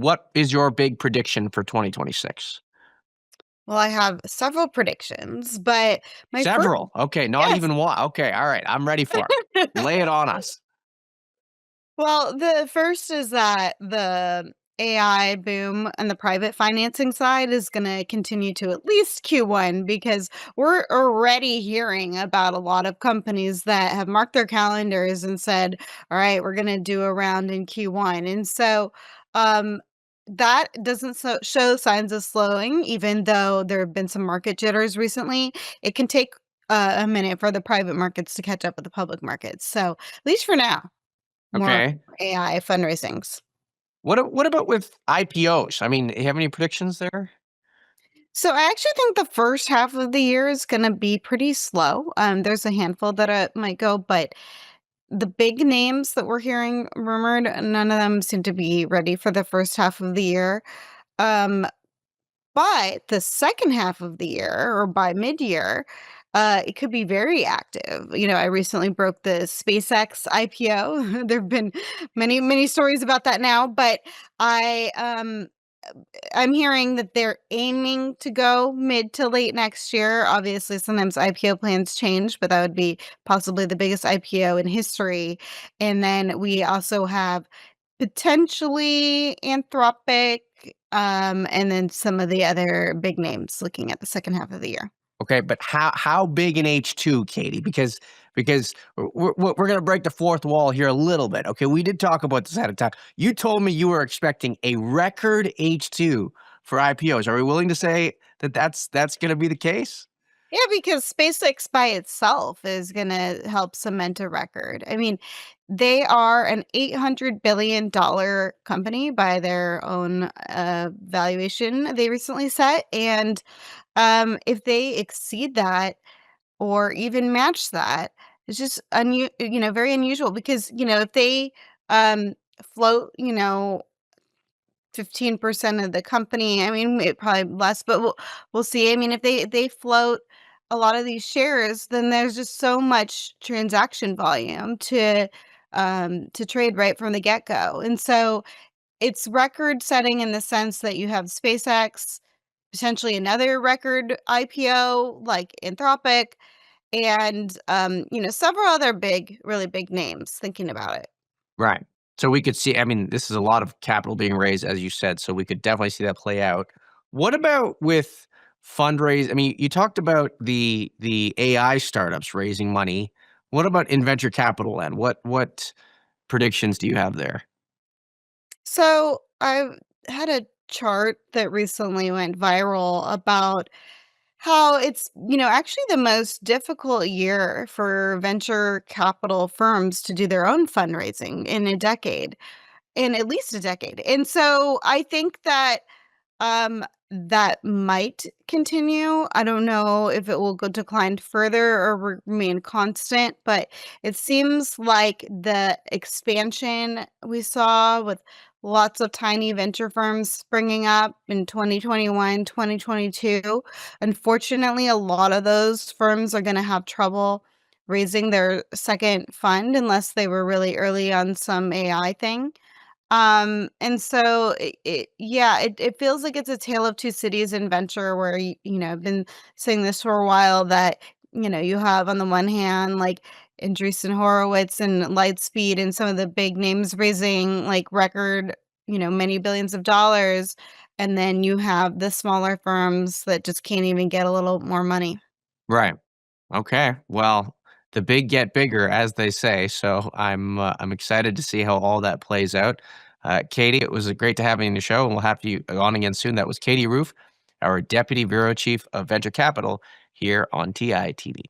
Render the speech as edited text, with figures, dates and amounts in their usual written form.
what is your big prediction for 2026? Well, I have several predictions, but my first Several. Okay, not yes. even one. Okay, all right. I'm ready for it. Lay it on us. Well, the first is that the AI boom and the private financing side is going to continue to at least Q1 because we're already hearing about a lot of companies that have marked their calendars and said, all right, we're going to do a round in Q1. And so um, that doesn't show signs of slowing, even though there have been some market jitters recently. It can take a minute for the private markets to catch up with the public markets. So, at least for now. More Okay. AI fundraisings. What about with IPOs? I mean, you have any predictions there? So I actually think the first half of the year is gonna be pretty slow. There's a handful that, might go, but the big names that we're hearing rumored, none of them seem to be ready for the first half of the year. Um, but the second half of the year or by mid-year, it could be very active. I recently broke the SpaceX IPO. There've been many, many stories about that now, but I, I'm hearing that they're aiming to go mid to late next year. Obviously, sometimes IPO plans change, but that would be possibly the biggest IPO in history. And then we also have potentially Anthropic, and then some of the other big names looking at the second half of the year. Okay, but how big in H2, Katie? Because we're going to break the fourth wall here a little bit. Okay, we did talk about this at a time. You told me you were expecting a record H2 for IPOs. Are we willing to say that that's going to be the case? Yeah, because SpaceX by itself is going to help cement a record. I mean, they are an $800 billion company by their own valuation they recently set. And if they exceed that or even match that, it's just very unusual because if they float 15% of the company. I mean, it probably less, but we'll see. I mean, if they float a lot of these shares, then there's just so much transaction volume to trade right from the get-go. And so it's record setting in the sense that you have SpaceX, potentially another record IPO like Anthropic, and several other really big names thinking about it. Right. So we could see, I mean, this is a lot of capital being raised, as you said, so we could definitely see that play out. What about with fundraise? I mean, you talked about the AI startups raising money. What about in venture capital land? What predictions do you have there? So I had a chart that recently went viral about how it's, actually the most difficult year for venture capital firms to do their own fundraising in at least a decade. And so I think that that might continue. I don't know if it will go decline further or remain constant, but it seems like the expansion we saw with lots of tiny venture firms springing up in 2021, 2022. Unfortunately, a lot of those firms are going to have trouble raising their second fund unless they were really early on some AI thing. And so it feels like it's a tale of two cities in venture where I've been saying this for a while that you have on the one hand like Andreessen Horowitz and Lightspeed and some of the big names raising like record, many billions of dollars, and then you have the smaller firms that just can't even get a little more money. Right. Okay. Well, the big get bigger, as they say. So I'm excited to see how all that plays out. Katie, it was great to have you on the show, and we'll have you on again soon. That was Katie Roof, our Deputy Bureau Chief of Venture Capital here on TITV.